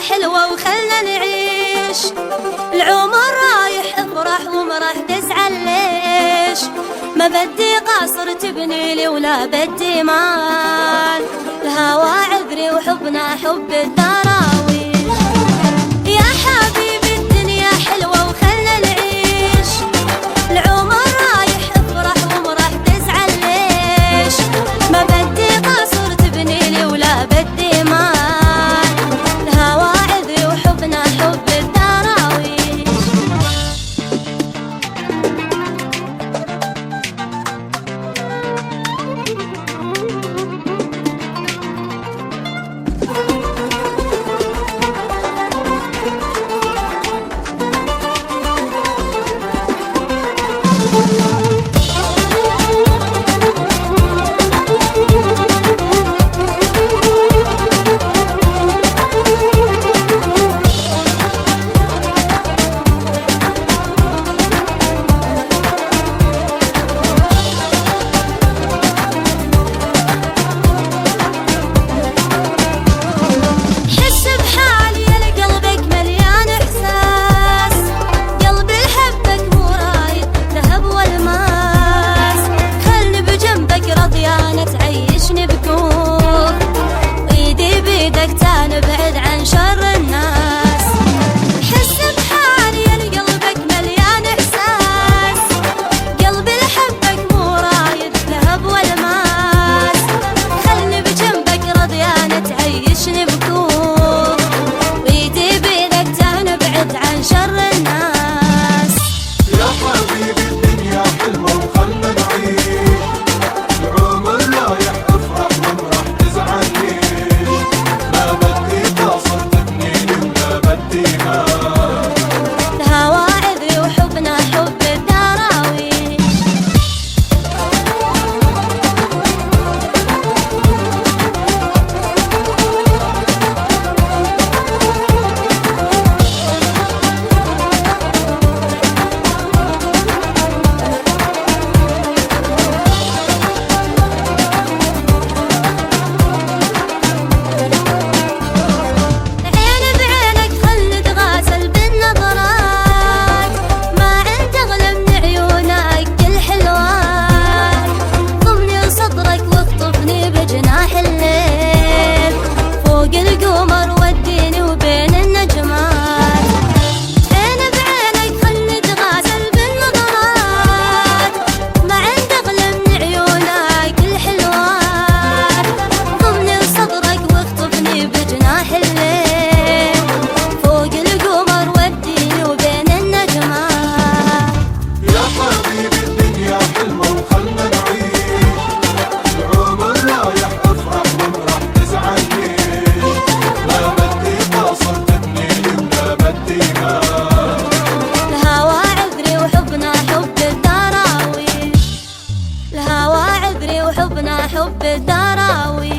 حلوة وخلنا نعيش. العمر رايح افرح ومرح تزعل ليش؟ ما بدي قصر تبني لي ولا بدي مال، الهوى عذري وحبنا حب الدراويش. يا حبيبي الدنيا حلوة وخلنا نعيش. العمر رايح افرح ومرح تزعل ليش؟ ما بدي قصر تبني لي ولا بدي مال، الهوى عذري وحبنا حب الدراويش. نبعد عن شر الناس. حس بحالي يا قلبك مليان احساس، قلبي لحبك مو رايد ذهب والماس. خلني بجنبك رضيانة تعيشني بكون، وايدي بيدك نبعد عن شر الناس. يا حبيبي الدنيا حلوة وخلنا نعيش. العمر رايح افرح ومرح تزعل ليش؟ ما بدي قاصر تبني لي ولا بدي مال، الهوى عذري وحبنا حب الدراويش. الهوى عذري وحبنا حب الدراويش، الهوى عذري وحبنا حب الدراويش.